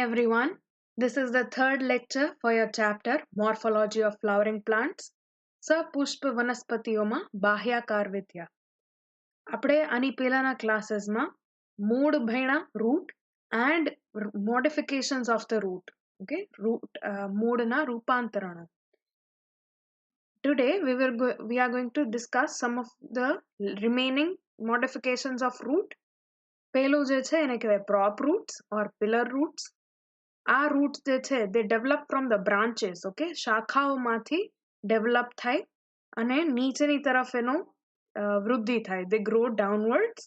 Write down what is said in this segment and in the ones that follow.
everyone. This is the third lecture for your chapter Morphology of Flowering Plants. સપુષ્પ વનસ્પતિઓમાં બાહ્યાકાર વિદ્યા. આપણે આની પહેલાના ક્લાસીસમાં મૂળ ભણ્યા root and modifications of the root. Okay, મૂળના રૂપાંતરણો. Today we are going to discuss some of the remaining modifications of root. પહેલું જે છે એને કહેવાય prop roots or pillar roots. આ રૂટ્સ જે છે they develop from the branches, okay, શાખાઓમાંથી develop થાય અને નીચેની તરફ એનો વૃદ્ધિ થાય. They grow downwards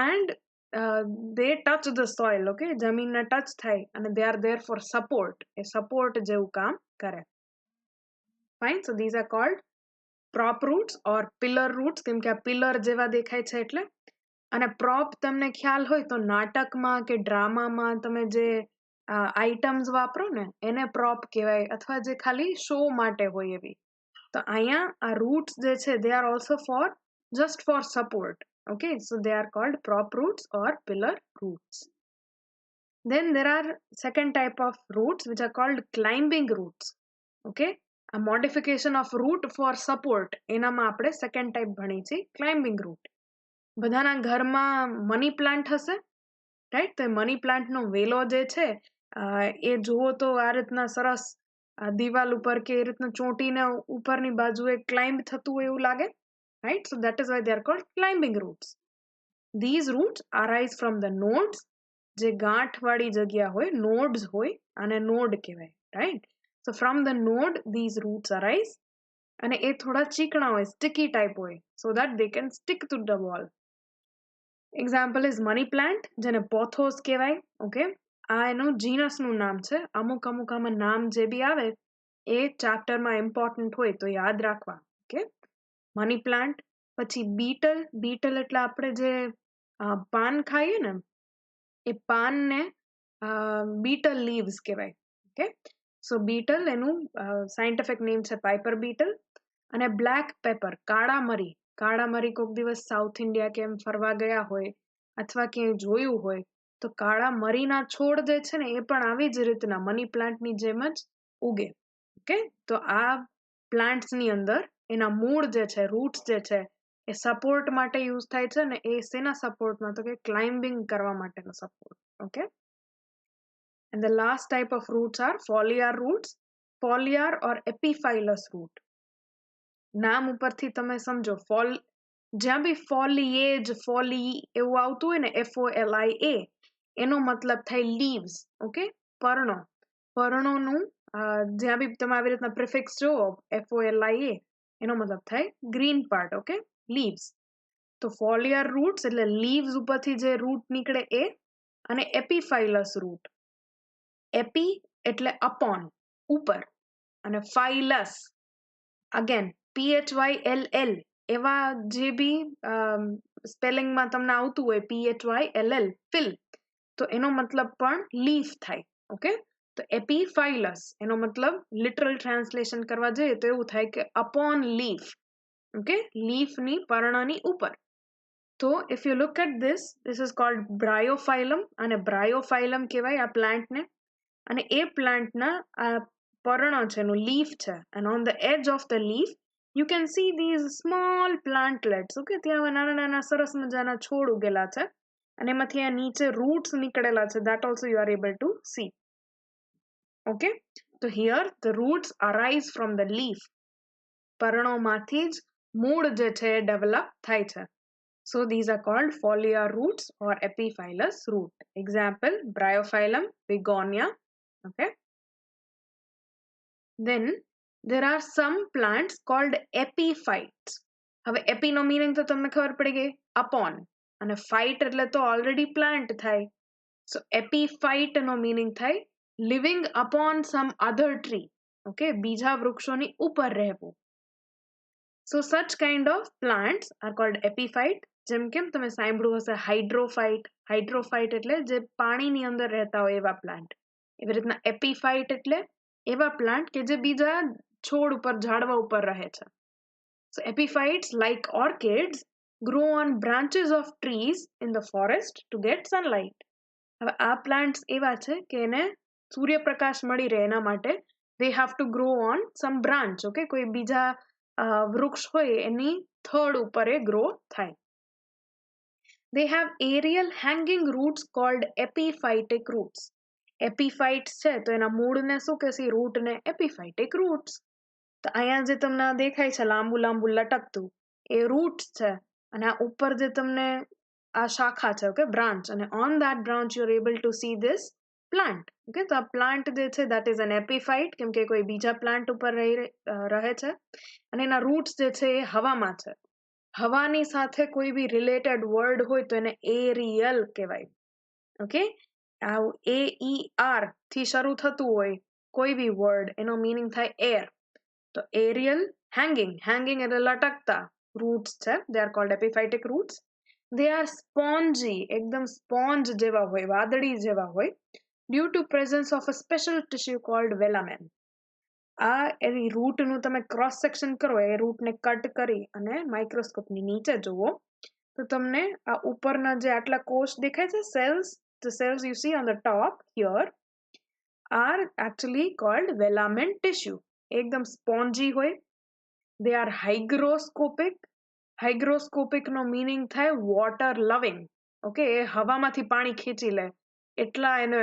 and they touch the soil, okay, જમીનને ટચ થાય અને they are there for support. A support જેવું કામ કરે. Fine, so these are called prop roots or pillar roots, કેમ કે આ pillar જેવા દેખાય છે એટલે. અને prop તમને ખ્યાલ હોય તો નાટકમાં કે ડ્રામામાં તમે જે આઇટમ્સ વાપરો ને એને પ્રોપ કહેવાય અથવા જે ખાલી શો માટે હોય એવી. તો અહીંયા આ રૂટ્સ જે છે they are also for just for support. Okay, so they are called prop roots or pillar roots. Then there are second type of roots which are called climbing roots. Okay, a modification of root for support એનામાં આપણે second type ભણી છે climbing root. બધાના ઘરમાં money plant હશે, right? તો money પ્લાન્ટનો વેલો જે છે એ જુઓ તો આ રીતના સરસ દિવાલ ઉપર કે એ રીતના ચોંટીને ઉપરની બાજુએ ક્લાઇમ્બ થતું હોય એવું લાગે, right? So that is why they are called climbing roots. These roots arise from the nodes. જે ગાંઠવાળી જગ્યા હોય, nodes હોય, આને node કહેવાય, right? So from the node these roots arise અને એ થોડા ચીકણા હોય, sticky type હોય, so that they can stick to the wall. Example is money plant, જેને pothos કહેવાય. Okay, આ એનું જીનસનું નામ છે. અમુક આમાં નામ જે બી આવે એ ચેપ્ટરમાં ઇમ્પોર્ટન્ટ હોય તો યાદ રાખવા. Okay, money plant. પછી બીટલ એટલે આપણે જે પાન ખાઈએ ને એ પાનને બીટલ લીવ્સ કહેવાય. ઓકે, સો બીટલ એનું સાયન્ટિફિક નેમ છે પાઇપર બીટલ. અને બ્લેક પેપર, કાળા મરી કોઈક દિવસ સાઉથ ઇન્ડિયા કે એમ ફરવા ગયા હોય અથવા ક્યાંય જોયું હોય તો કાળા મરીના છોડ જે છે ને એ પણ આવી જ રીતના મની પ્લાન્ટની જેમ જ ઉગે. ઓકે, તો આ પ્લાન્ટ્સની અંદર એના મૂળ જે છે, રૂટ્સ જે છે એ સપોર્ટ માટે યુઝ થાય છે ને એ શેના સપોર્ટમાં? તો કે ક્લાઇમ્બિંગ કરવા માટેનો support. Okay, and the last type of roots are foliar roots. Foliar or epiphyllous root. નામ ઉપરથી તમે સમજો, જ્યાં બી ફોલી એવું આવતું હોય ને FOLIA એનો મતલબ થાય લીવ્સ. ઓકે, પર્ણોનું જ્યાં બી તમે આવી રીતના પ્રિફિક્સ જુઓ FOLIA એનો મતલબ થાય ગ્રીન પાર્ટ. Okay, leaves. તો ફોલિયર રૂટ્સ એટલે લીવ્સ ઉપરથી જે રૂટ નીકળે એ. અને એપિફાઇલસ રૂટ, એપી એટલે અપોન, ઉપર, અને ફાઇલસ અગેન PHYLL એવા જે બી સ્પેલિંગમાં તમને આવતું હોય PHYLL ફિલ, તો એનો મતલબ પણ લીફ થાય. ઓકે, તો એપિફાઇલસ એનો મતલબ લિટરલ ટ્રાન્સલેશન કરવા જઈએ તો એવું થાય કે અપોન લીફ. ઓકે, લીફની પર્ણની ઉપર. તો if you look at this is called bryophyllum અને bryophyllum કહેવાય આ પ્લાન્ટને. અને એ પ્લાન્ટના આ પર્ણ છે એનું લીફ છે. and on the edge of the leaf you can see these small plantlets. Okay, ત્યાં નાના સરસ મજાના છોડ ઉગેલા છે અને એમાંથી આ નીચે roots નીકળેલા છે. that also you are able to see. Okay, so here the roots arise from the leaf. પર્ણોમાંથી જ મૂળ જે છે ડેવલપ થાય છે. So these are called foliar roots or epiphyllous root. Example, bryophyllum, begonia. Okay, then there are some plants called epiphytes. હવે AP નો meaning તો તમને ખબર પડી ગઈ, upon, અને ફાઇટ એટલે તો ઓલરેડી પ્લાન્ટ થાય. સો એપીફાઇટ નો મીનિંગ થાય living upon some other tree. Okay, બીજા વૃક્ષોની ઉપર રહેવું. So such kind of plants are called epiphyte. જેમ કેમ તમે સાંભળ્યું હશે હાઇડ્રોફાઇટ એટલે જે પાણીની અંદર રહેતા હોય એવા પ્લાન્ટ. એવી રીતના એપીફાઇટ એટલે એવા પ્લાન્ટ કે જે બીજા છોડ ઉપર, ઝાડવા ઉપર રહે છે. So epiphytes, like orchids, grow on branches of trees in the forest to get sunlight. હવે આ પ્લાન્ટ્સ એવા છે કે એને સૂર્યપ્રકાશ મળી રહે એના માટે they have to grow on some branch. Okay, કોઈ બીજા વૃક્ષ હોય એની થડ ઉપર એ ગ્રો થાય. They have aerial hanging roots called epiphytic roots. Epiphytes છે તો એના મૂળને શું કહેશે? રૂટને epiphytic roots. તો અહીંયા જે તમને દેખાય છે લાંબુ લાંબુ લટકતું એ રૂટ્સ છે, અને આ ઉપર જે તમને આ શાખા છે, ઓકે, બ્રાન્ચ, અને on that branch you are able to see this plant. Okay, તો આ પ્લાન્ટ જે છે that is an epiphyte, કેમ કે કોઈ બીજા પ્લાન્ટ ઉપર રહે છે, અને એના રૂટ્સ જે છે એ હવામાં છે. હવાની સાથે કોઈ બી રિલેટેડ વર્ડ હોય તો એને એરિયલ કહેવાય. ઓકે, આવું AER થી શરૂ થતું હોય કોઈ બી વર્ડ એનો મીનિંગ થાય એર. તો એરિયલ હેંગિંગ એટલે લટકતા રૂટ્સ છે. They are called epiphytic roots. They are spongy, એકદમ સ્પોન્જ જેવા હોય, વાદળી જેવા હોય, due to presence of a special tissue called velamen. આ એની રૂટનું તમે ક્રોસ સેક્શન કરો, એ રૂટને કટ કરી અને માઇક્રોસ્કોપની નીચે જુઓ તો તમને આ ઉપરના જે આટલા કોષ દેખાય છે, cells, the cells you see on the top here are actually called velamen tissue. એકદમ સ્પોન્જી હોય. they are hygroscopic નો મીનિંગ થાય વોટર લવિંગ. ઓકે, એ હવામાંથી પાણી ખીચી લે એટલા એને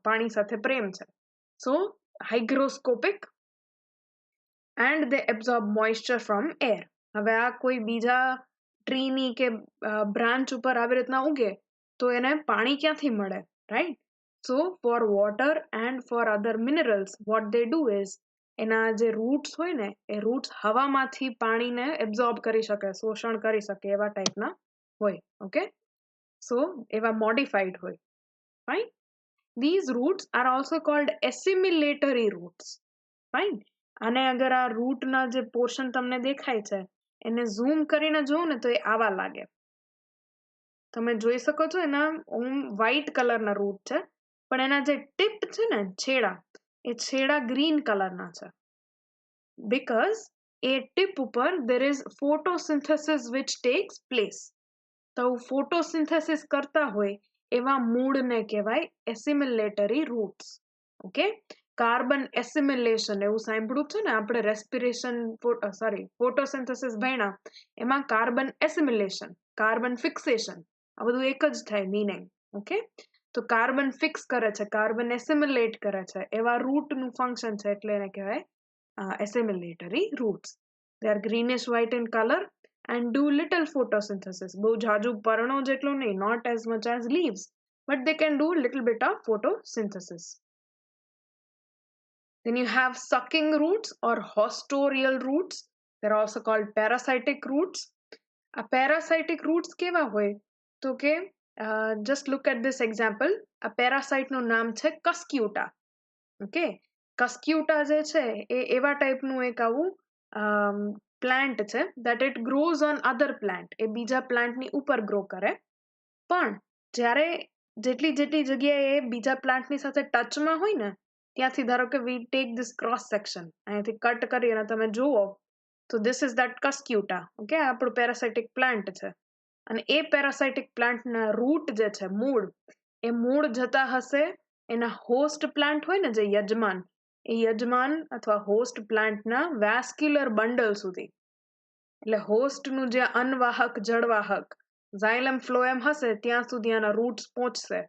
પાણી સાથે પ્રેમ છે. સો hygroscopic and they absorb moisture from air. હવે આ કોઈ બીજા ટ્રીની કે બ્રાન્ચ ઉપર આવી રીતના ઉગે તો એને પાણી ક્યાંથી મળે, right? So for water and for other minerals what they do is એના જે રૂટ્સ હોય ને એ રૂટ્સ હવામાંથી પાણીને એબ્ઝોર્બ કરી શકે, શોષણ કરી શકે એવા ટાઈપના હોય. ઓકે, સો એવા મોડિફાઈડ હોય. Fine. These roots are also called assimilatory roots. Fine. અને અગર આ રૂટના જે પોર્શન તમને દેખાય છે એને ઝૂમ કરીને જુઓ ને તો એ આવા લાગે. તમે જોઈ શકો છો એના વ્હાઈટ કલરના રૂટ છે, પણ એના જે ટીપ છે ને છેડા, એ છેડા ગ્રીન કલરના છે. બીકોઝ એ ટીપ ઉપર there is photosynthesis which takes place. તો ફોટોસિન્થેસિસ કરતા હોય એવા મૂળને કહેવાય assimilatory roots. Okay, carbon assimilation એવું સાંભળ્યું છે ને આપણે, રેસ્પિરેશન ફોટોસિન્થેસિસ ભણ્યા, એમાં કાર્બન એસિમિલેશન, કાર્બન ફિક્સેશન, આ બધું એક જ થાય મીનિંગ. ઓકે, તો કાર્બન ફિક્સ કરે છે, કાર્બન એસિમિલેટ કરે છે, એવા રૂટનું ફંક્શન છે એટલે એને કહેવાય assimilatory roots. They are greenish white in colour and do little photosynthesis. બહુ જાજુ પર્ણો જેટલું નહીં, not as much as leaves, but they can do little bit of photosynthesis. Then you have sucking roots or hostorial roots. They're also called parasitic roots. આ parasitic roots કેવા હોય તો કે just look at this example. આ parasite નું નામ છે કસ્ક્યુટા. Okay, કસ્ક્યુટા જે છે એ એવા ટાઈપનું એક આવું પ્લાન્ટ છે that it grows on other plant. એ બીજા પ્લાન્ટની ઉપર ગ્રો કરે, પણ જ્યારે જેટલી જગ્યાએ એ બીજા પ્લાન્ટની સાથે ટચમાં હોય ને ત્યાંથી, ધારો કે we take this cross section, અહીંયાથી કટ કરી અને તમે જુઓ તો this is that cuscuta. Okay, આપણું પેરાસાઇટિક પ્લાન્ટ છે, અને એ પેરાસાઇટિક પ્લાન્ટના રૂટ જે છે, મૂળ, એ મૂળ જતા હશે એના હોસ્ટ પ્લાન્ટ હોય ને જે યજમાન, એ યજમાન અથવા હોસ્ટ પ્લાન્ટના વેસ્ક્યુલર બંડલ સુધી. એટલે હોસ્ટનું જે અનવાહક જળવાહક ઝાયલમ ફ્લોએમ હશે ત્યાં સુધી આના રૂટ્સ પહોંચશે,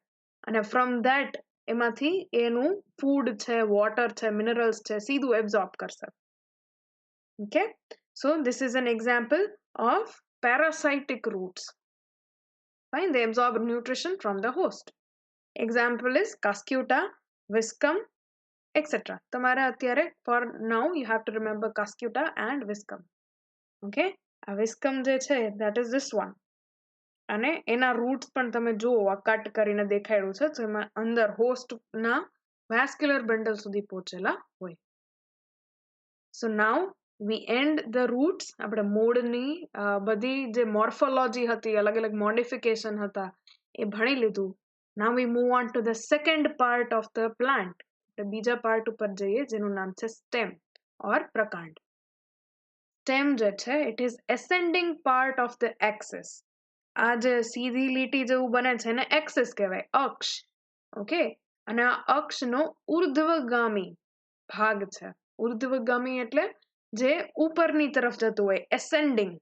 અને ફ્રોમ ધેટ એમાંથી એનું ફૂડ છે, વોટર છે, મિનરલ્સ છે, સીધું એબ્ઝોર્બ કરશે. Okay, so this is an example of parasitic roots. Fine, they absorb nutrition from the host. Example is cuscuta, viscum, etc. તમારે અત્યારે for now you have to remember cuscuta and viscum. Okay, આ viscum જે છે that is this one, અને એના roots પણ તમે જુઓ આ કટ કરીને દેખાડ્યું છે, તો એમાં અંદર હોસ્ટના વેસ્ક્યુલર બંડલ સુધી પહોંચેલા હોય. સો નાઉ we end the roots. આપણે મૂળની બધી જે મોર્ફોલોજી હતી, અલગ અલગ મોડિફિકેશન હતા, એ ભણી લીધું. Now we move on to the second part of the plant. બીજા પાર્ટ ઉપર જઈએ જેનું નામ છે સ્ટેમ ઓર પ્રકાંડ. સ્ટેમ જે છે it is ascending part of the axis. આ જે સીધી લીટી જેવું બને છે એને એક્સિસ કહેવાય, અક્ષ. ઓકે, અને આ અક્ષનો ઉર્ધ્વગામી ભાગ છે. ઉર્ધ્વગામી એટલે જે ઉપરની તરફ જતું હોય, એસેન્ડિંગ.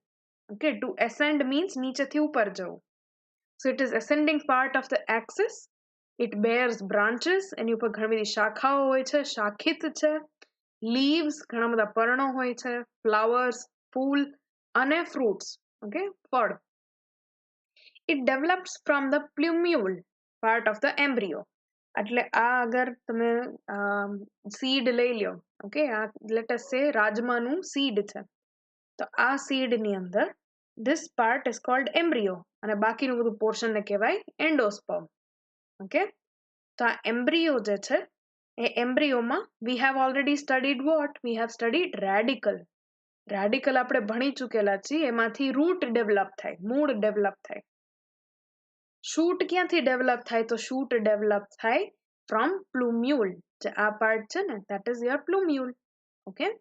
ઓકે, ટુ એસેન્ડ મીન્સ નીચેથી ઉપર જવું. So it is ascending part of the axis. It bears branches. એની ઉપર ઘણી બધી શાખાઓ હોય છે, શાખિત છે. Leaves, ઘણા બધા પર્ણો હોય છે. Flowers, ફૂલ અને fruits. Okay, ફળ. It develops from the plumule part of the embryo. એટલે આ અગર તમે seed લઈ લ્યો, ઓકે, આ let us say રાજમાનું seed છે, તો આ seed ની અંદર this part is called embryo અને બાકીનું બધું પોર્શન ને કહેવાય એન્ડોસ્પર્મ. ઓકે, તો આ એમ્બ્રિયો જે છે એ એમ્બ્રિયોમાં we have already studied what? We have studied radical. Radical આપણે ભણી ચૂકેલા છીએ. એમાંથી રૂટ ડેવલપ થાય, મૂળ ડેવલપ થાય. શૂટ ક્યાંથી ડેવલપ થાય? તો શૂટ ડેવલપ થાય ફ્રોમ પ્લુમ્યુલ. જે આ પાર્ટ છે ને, that is your plumule. Okay,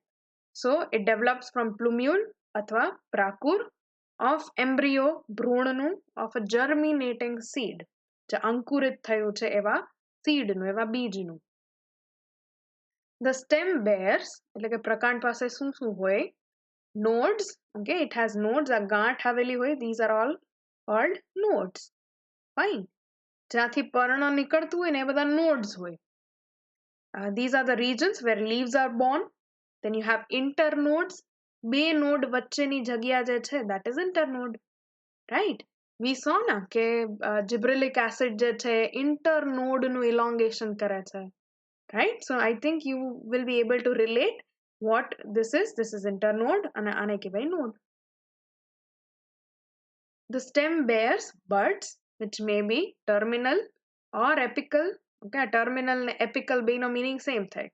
so it develops from plumule અથવા પ્રાકુર of embryo, ભ્રૂણનું, of a germinating seed, જે અંકુરિત થયું છે એવા seedનું, એવા બીજનું. The stem bears, એટલે કે પ્રકાંડ પાસે શું શું હોય? Nodes. Okay, it has nodes. આ ગાંઠ આવેલી હોય, these are all called nodes. Fine. જ્યાંથી પર્ણ નીકળતું હોય ને એ બધા nodes હોય. These are the regions where leaves are born. Then you have internodes. બે નોડ વચ્ચેની જગ્યા જે છે, that is internode. Right? We saw ના કે gibberellic acid જે છે internode નું elongation કરે છે. Right? So I think you will be able to relate what this is. This is internode અને આને કહેવાય node. The stem bears buds which may be terminal or apical. Okay, terminal ને apical બેનો meaning same થાય.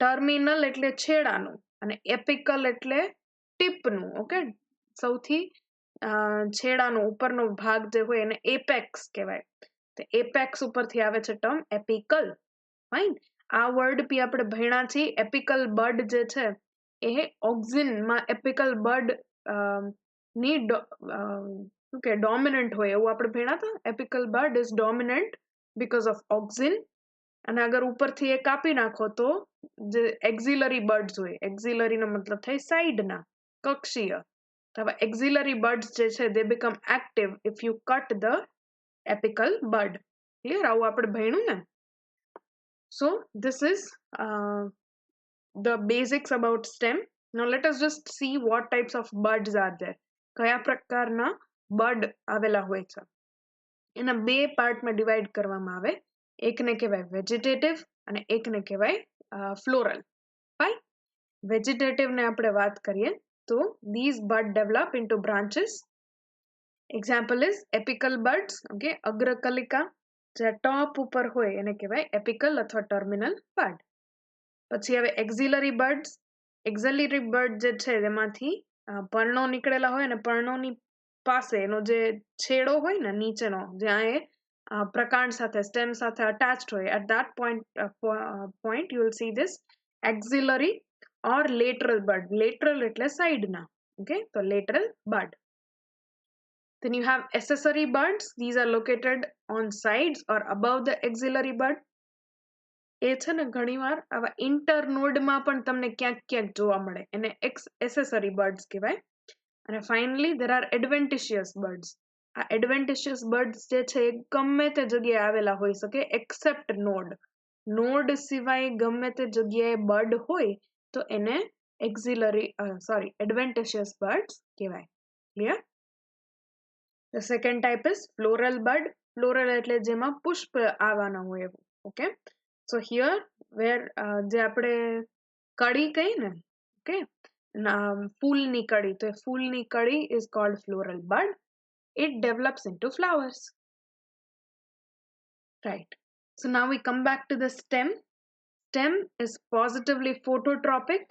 Terminal એટલે છેડાનું અને apical એટલે ટીપનું. Okay, સૌથી છેડાનો ઉપરનો ભાગ જે હોય એને એપેક્સ કહેવાય. તો એપેક્સ ઉપરથી આવે છે ટર્મ એપિકલ. ફાઇન. આ વર્ડ બી આપણે ભણ્યા છીએ. એપિકલ બડ જે છે એ ઓક્સિનમાં એપિકલ બડ ની શું કે ડોમિનન્ટ હોય એવું આપણે ભણ્યા હતા. એપિકલ બડ is dominant because of auxin. અને અગર ઉપરથી એ કાપી નાખો તો જે એક્ઝિલરી બર્ડ્સ હોય, એક્ઝિલરીનો મતલબ થાય સાઈડના, કક્ષીય. તો હવે એક્ઝિલરી બર્ડ્સ જે છે they become active if you cut the apical bud. Clear? આવું આપણે ભણ્યું ને. So this is the basics about stem. Now let us just see what types of buds are there. કયા પ્રકારના બડ આવેલા હોય છે. એના બે પાર્ટમાં ડિવાઈડ કરવામાં આવે. એકને કહેવાય વેજીટેટિવ અને એકને કહેવાય ફ્લોરલ. ફાઇન. વેજીટેટિવને આપણે વાત કરીએ તો these bud develop into branches. Example is apical buds. Okay, અગ્રકલિકા જે ટોપ ઉપર હોય એને કહેવાય એપિકલ અથવા ટર્મિનલ બડ. પછી હવે એક્ઝિલરી બર્ડ્સ. એક્ઝિલરી બર્ડ જે છે તેમાંથી પર્ણો નીકળેલા હોય અને પર્ણોની પાસે એનો જે છેડો હોય ને નીચેનો, જ્યાં એ પ્રકાંડ સાથે સ્ટેમ સાથે અટેચ્ડ હોય, at that point you will see this axillary or lateral bud. Lateral એટલે સાઈડના. Okay, so lateral bud. Then you have accessory buds. These are located on sides or above the axillary bud. એ છે ને ઘણીવાર આવા ઇન્ટરનોડમાં પણ તમને ક્યાંક ક્યાંક જોવા મળે, એને એસેસરી બર્ડ્સ કહેવાય. અને finally there are adventitious birds. આ adventitious birds જે છે એ ગમે તે જગ્યાએ આવેલા હોઈ શકે except node. નોડ સિવાય ગમે તે જગ્યાએ બર્ડ હોય તો એને adventitious birds કહેવાય. Clear? The second type is floral bud. Floral એટલે જેમાં પુષ્પ આવવાના હોય એવું. Okay, so here where જે આપણે કળી કહીએ ને, okay, ફૂલની કળી, તો ફૂલની કળી is called floral bud. It develops into flowers. Right. So now we come back to the stem. Stem is positively phototropic.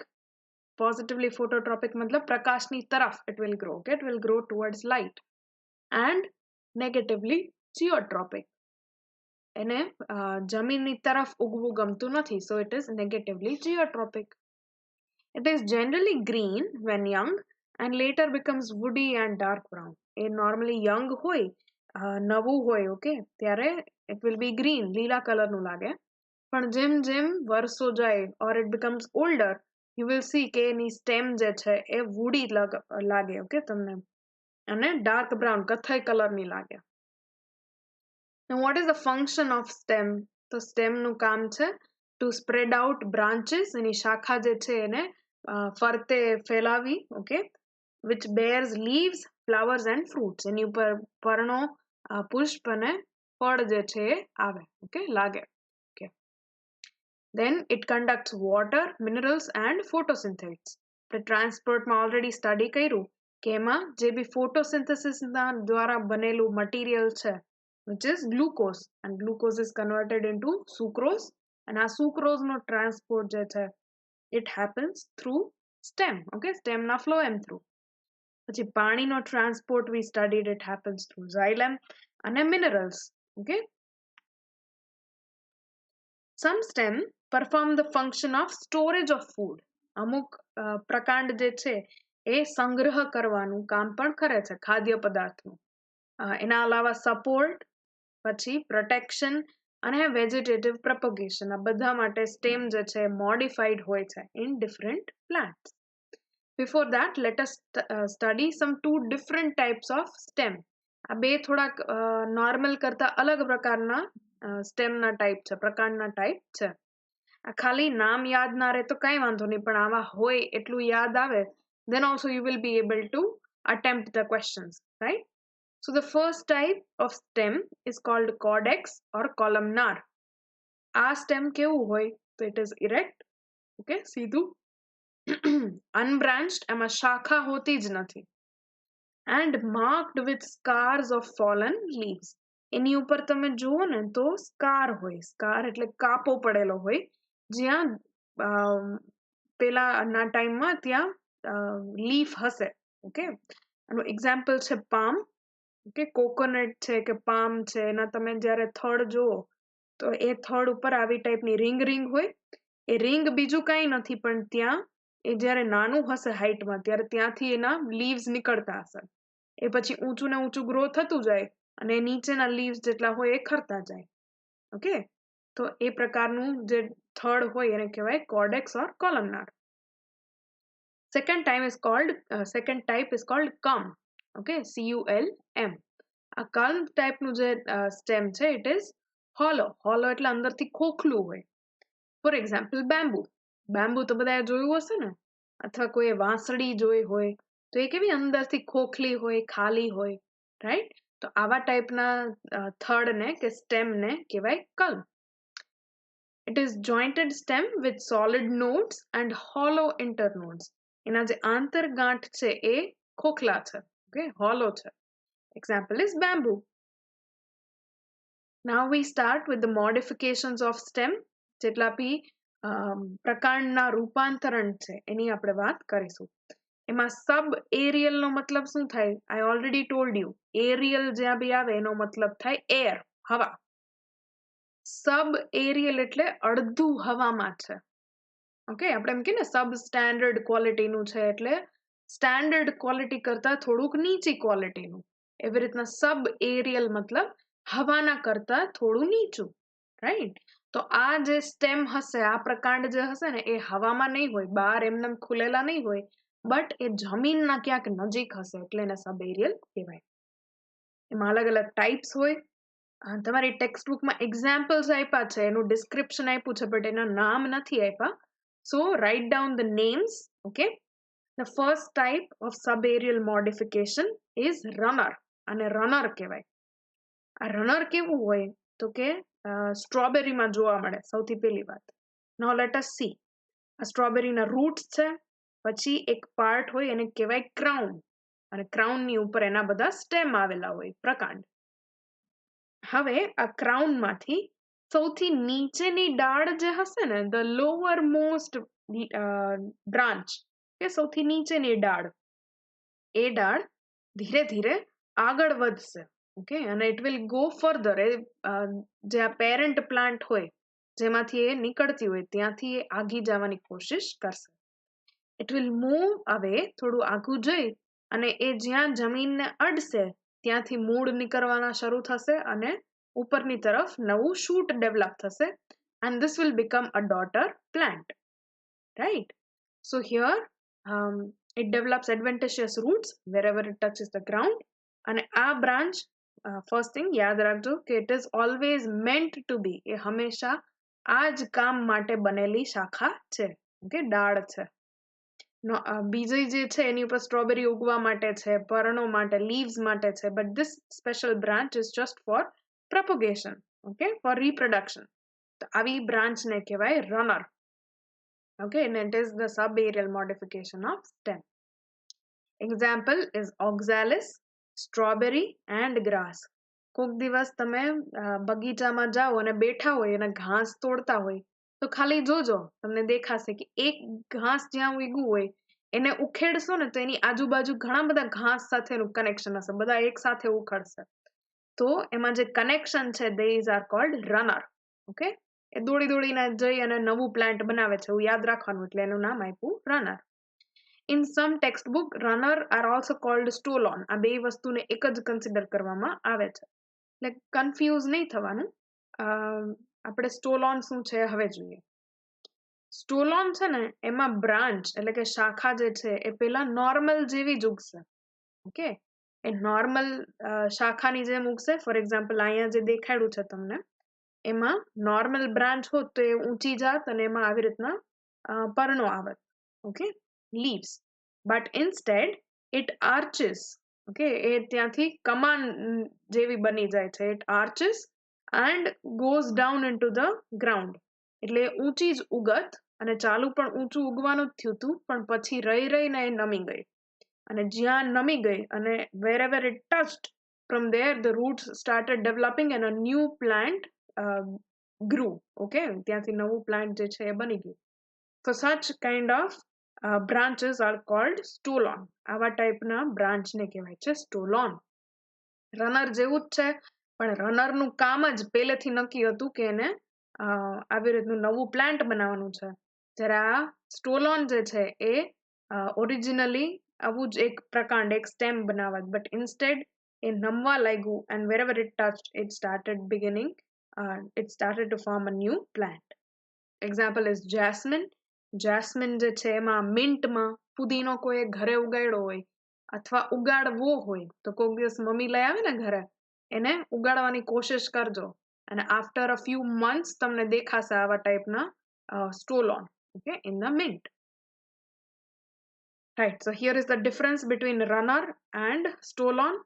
Positively phototropic मतलब પ્રકાશની તરફ it will grow. Okay, it will grow towards light. And negatively geotropic. એને જમીનની તરફ ઉગવું ગમતું નથી. So it is negatively geotropic. It is generally green when young and later becomes woody and dark brown. A normally young હોય નવું હોય okay ત્યારે it will be green, લીલા કલરનું લાગે. પણ જેમ જેમ વર્ષો જાય or it becomes older, you will see કે એની સ્ટેમ જે છે એ વુડી લાગે ઓકે તમને, અને ડાર્ક બ્રાઉન કથ્થઈ કલરની લાગે. Now what is the function of stem? તો સ્ટેમનું કામ છે ટુ સ્પ્રેડ આઉટ બ્રાન્ચીસ, એની શાખા જે છે એને ફરતે ફેલાવી okay, which bears leaves, flowers and fruits. એની ઉપર પર્ણો, પુષ્પ અને ફળ જે છે એ આવે ઓકે, લાગે. Okay. Then it conducts water, minerals and photosynthesis. આપણે ટ્રાન્સપોર્ટમાં ઓલરેડી સ્ટડી કર્યું કે એમાં જે બી ફોટોસિન્થેસિસના દ્વારા બનેલું મટીરિયલ છે, which is glucose, and glucose is converted into sucrose, and આ sucrose નો ટ્રાન્સપોર્ટ જે છે it happens through stem okay, stem ના phloem through. પછી પાણીનો transport we studied, it happens through xylem અને minerals okay. Some stem perform the function of storage of food. અમુક પ્રકાંડ જે છે એ સંગ્રહ કરવાનું કામ પણ કરે છે ખાદ્ય પદાર્થનું. એના અલાવા સપોર્ટ, પછી પ્રોટેક્શન અને વેજીટેટિવ પ્રોપગેશન, આ બધા માટે સ્ટેમ જે છે મોડિફાઈડ હોય છે in different plants. Before that let us study some 2 different types of stem. આ બે થોડાક નોર્મલ કરતા અલગ પ્રકારના સ્ટેમના ટાઈપ છે, પ્રકારના ટાઈપ છે. આ ખાલી નામ યાદ ના રહે તો કઈ વાંધો નહીં, પણ આવા હોય એટલું યાદ આવે, then also you will be able to attempt the questions, right? So the first type of stem is called caudex or columnar. આ stem કેવું હોય તો it is erect okay, સીધું unbranched, એમાં શાખા હોતી જ નથી, and marked with scars of fallen leaves. એની ઉપર તમે જુઓ ને તો સ્કાર હોય, સ્કાર એટલે કાપો પડેલો હોય, જ્યાં પેલા ના ટાઈમમાં ત્યાં લીફ હશે ઓકે. આનું એક્ઝામ્પલ છે પામ ઓકે, કોકોનટ છે કે પામ છે, એના તમે જ્યારે થડ જુઓ તો એ થડ ઉપર આવી ટાઈપની રિંગ રિંગ હોય. એ રિંગ બીજું કાંઈ નથી પણ ત્યાં એ જ્યારે નાનું હશે હાઈટમાં ત્યારે ત્યાંથી એના લીવ્સ નીકળતા હશે, એ પછી ઊંચું ને ઊંચું ગ્રો થતું જાય અને નીચેના લીવ્સ જેટલા હોય એ ખરતા જાય ઓકે. તો એ પ્રકારનું જે થડ હોય એને કહેવાય caudex or columnar. second type is called culm okay, CULM. આ culm type નું જે સ્ટેમ છે it is hollow એટલે અંદરથી ખોખલું હોય. ફોર એક્ઝામ્પલ બેમ્બુ તો બધાએ જોયું હશે ને, અથવા કોઈ વાંસળી જોઈ હોય તો એ કેવી અંદરથી ખોખલી હોય, ખાલી હોય, રાઈટ? તો આવા ટાઈપના થડને કે સ્ટેમને કહેવાય કલ્મ. It is jointed stem with solid nodes and hollow internodes. એના જે આંતરગાંઠ છે એ ખોખલા છે okay, hollow છે. Example is bamboo. Now we start with the modifications of stem. જેટલા બી પ્રકાંડના રૂપાંતરણ છે એની આપણે વાત કરીશું. એમાં સબ એરિયલ નો મતલબ શું થાય? I already told you. Aerial જ્યાં બી આવે એનો મતલબ થાય એર, હવા. સબ એરિયલ એટલે અડધું હવામાં છે ઓકે. આપણે એમ કે ને સબ સ્ટાન્ડર્ડ ક્વોલિટીનું છે એટલે સ્ટાન્ડર્ડ ક્વોલિટી કરતા થોડુંક નીચી ક્વોલિટીનું. એવી રીતના સબ એરિયલ મતલબ હવાના કરતા થોડું નીચું, રાઈટ? તો આ જે સ્ટેમ હશે, આ પ્રકાંડ જે હશે ને એ હવામાં નહીં હોય, બહાર એમને ખુલેલા નહીં હોય, બટ એ જમીનના ક્યાંક નજીક હશે એટલે એને સબ એરિયલ કહેવાય. એમાં અલગ અલગ ટાઈપ્સ હોય. તમારી ટેક્સ્ટ બુકમાં એક્ઝામ્પલ્સ આપ્યા છે, એનું ડિસ્ક્રિપ્શન આપ્યું છે, બટ એના નામ નથી આપ્યા. So write down the names okay. The first type of subaerial modification is runner, અને runner કહેવાય. આ runner કેવું હોય તો કે સ્ટ્રોબેરીમાં જોવા મળે સૌથી પહેલી વાત. Now let us see. આ સ્ટ્રોબેરીના રૂટ્સ છે, પછી એક પાર્ટ હોય એને કહેવાય ક્રાઉન, અને ક્રાઉનની ઉપર એના બધા સ્ટેમ આવેલા હોય, પ્રકાંડ. હવે આ ક્રાઉનમાંથી સૌથી નીચેની ડાળ જે હશે ને, ધ લોઅર મોસ્ટ બ્રાન્ચ કે સૌથી નીચેની ડાળ, એ ડાળ ધીરે ધીરે આગળ વધશે ઓકે, અને ઇટ વિલ ગો ફર્ધર. એ જે આ પેરેન્ટ પ્લાન્ટ હોય જેમાંથી એ નીકળતી હોય ત્યાંથી એ આગી જવાની કોશિશ કરશે. ઇટ વિલ મૂવ અવે, થોડું આગું જઈ અને એ જ્યાં જમીનને અડશે ત્યાંથી મૂળ નીકળવાના શરૂ થશે અને ઉપરની તરફ નવું શૂટ ડેવલપ થશે and this will become a daughter plant, right? So here it develops adventitious roots wherever it touches the ground અને આ branch first thing યાદ રાખજો કે it is always meant to be, એ હંમેશા આ જ કામ માટે બનેલી શાખા છે, ઓકે, ડાળ છે. બીજી જે છે એની ઉપર સ્ટ્રોબેરી ઉગવા માટે છે, પર્ણો માટે, લીવ્સ માટે છે, but this special branch is just for propagation, okay, for reproduction. તો આવી branch ને કહેવાય runner, okay, and it is the subaerial modification of stem. Example is oxalis, strawberry and grass. કોક દિવસ તમે બગીચામાં જાઓ અને બેઠા હોય અને ઘાસ તોડતા હોય તો ખાલી જોજો, તમને દેખાશે કે એક ઘાસ જ્યાં ઉગ્યું હોય એને ઉખેડશો ને તો એની આજુબાજુ ઘણા બધા ઘાસ સાથેનું કનેક્શન હશે, બધા એક સાથે ઉખડશે. તો એમાં જે કનેક્શન છે these are called runner, okay. એ દોડી દોડીને જઈ અને નવું પ્લાન્ટ બનાવે છે એવું યાદ રાખવાનું, એટલે એનું નામ આપ્યું runner. In some textbook runner are also called stolon. આ બે વસ્તુને એક જ કન્સિડર કરવામાં આવે છે, એટલે કન્ફ્યુઝ નહીં થવાનું. આપણે સ્ટોલોન શું છે હવે જોઈએ. સ્ટોલોન છે ને એમાં બ્રાન્ચ એટલે કે શાખા જે છે એ પેલા નોર્મલ જેવી જ ઉગશે, ઓકે. એ નોર્મલ શાખાની જેમ ઉગશે. ફોર એક્ઝામ્પલ અહીંયા જે દેખાડ્યું છે તમને એમાં નોર્મલ બ્રાન્ચ હોત તો એ ઊંચી જાત અને એમાં આવી રીતના પર્ણો આવત, okay, leaves, but instead it arches, okay, એ ત્યાંથી કમાન જેવી બની જાય છે. it arches and goes down into the ground, એટલે ઊંચી જ ઉગત અને ચાલુ પણ ઊંચું ઉગવાનું જ થયું હતું, પણ પછી રહીને એ નમી ગઈ અને જ્યાં નમી ગઈ અને wherever it touched, from there the roots started developing and a new plant grew, okay, ત્યાંથી નવું plant જે છે એ બની ગયું. So such kind of branches are called stolon. આવા ટાઈપના બ્રાન્ચ ને કહેવાય છે સ્ટોલોન. રનર જેવું જ છે, પણ રનરનું કામ જ પહેલેથી નક્કી હતું કે એને આવી રીતનું નવું પ્લાન્ટ બનાવવાનું છે, જ્યારે આ સ્ટોલોન જે છે એ ઓરિજિનલી આવું જ એક પ્રકાંડ, એક સ્ટેમ બનાવત, બટ ઇન્સ્ટેડ એ નમવા લાગ્યું and wherever it touched it started to form a new plant. Example is jasmine. Jasmine જે છે એમાં મિન્ટમાં પુદીનો કોઈ ઘરે ઉગાડ્યો હોય અથવા ઉગાડવો હોય તો કોઈક દિવસ મમ્મી લઈ આવે ને ઘરે, એને ઉગાડવાની કોશિશ કરજો અને આફ્ટર અ ફ્યુ મંથ્સ તમને દેખાશે આવા ટાઈપના stolon, okay, in the mint, right. So here is the difference between runner and stolon.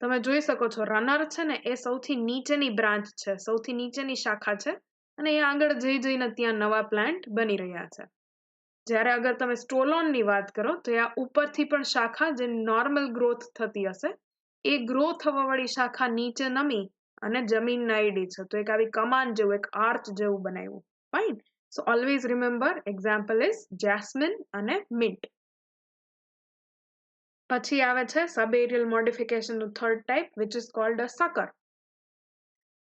તમે જોઈ શકો છો રનર છે ને એ સૌથી નીચેની બ્રાન્ચ છે, સૌથી નીચેની શાખા છે અને એ આગળ જઈને ત્યાં નવા પ્લાન્ટ બની રહ્યા છે. જ્યારે અગર તમે સ્ટોલોનની વાત કરો તો આ ઉપરથી પણ શાખા જે નોર્મલ ગ્રોથ થતી હશે એ ગ્રો થવાવાળી શાખા નીચે નમી અને જમીનના આઈડી છે, તો એક આવી કમાન જેવું, એક આર્ચ જેવું બનાવ્યું, fine. So always remember example is jasmine અને મિન્ટ. પછી આવે છે સબએરિયલ મોડિફિકેશનનું third type which is called a sucker.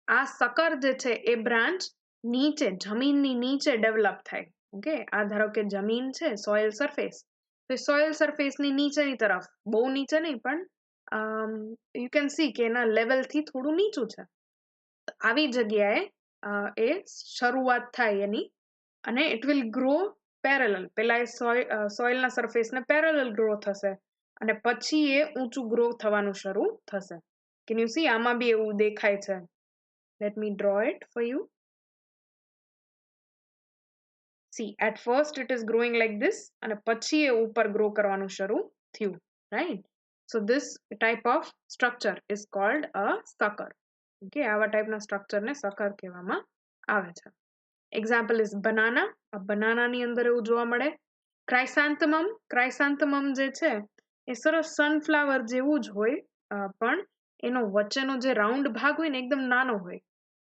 આ સકર જે છે એ બ્રાન્ચ નીચે જમીનની નીચે ડેવલપ થાય, ઓકે. આ ધારો કે જમીન છે, સોઇલ સરફેસ, તો સોઇલ સરફેસની નીચેની તરફ, બહુ નીચે નહીં પણ યુ કેન સી કે એના લેવલથી થોડું નીચું છે, આવી જગ્યાએ એ શરૂઆત થાય એની અને ઇટ વિલ ગ્રો પેરેલલ. પેલા એ સોઇલના સરફેસને પેરેલલ ગ્રો થશે અને પછી એ ઊંચું ગ્રો થવાનું શરૂ થશે. કેન યુ સી આમાં બી એવું દેખાય છે. Let me draw it for you. See, at first it is growing like this and પછી એ ઉપર grow કરવાનું શરૂ થયું, right? So this type of structure is called a sucker. Okay, આવા ટાઈપના સ્ટ્રક્ચરને સકર કહેવામાં આવે છે. Example is banana. આ બનાનાની અંદર એવું જોવા મળે. ક્રાયસાન્થમમ જે છે એ સરસ સનફ્લાવર જેવું જ હોય, પણ એનો વચ્ચેનો જે રાઉન્ડ ભાગ હોય ને એકદમ નાનો હોય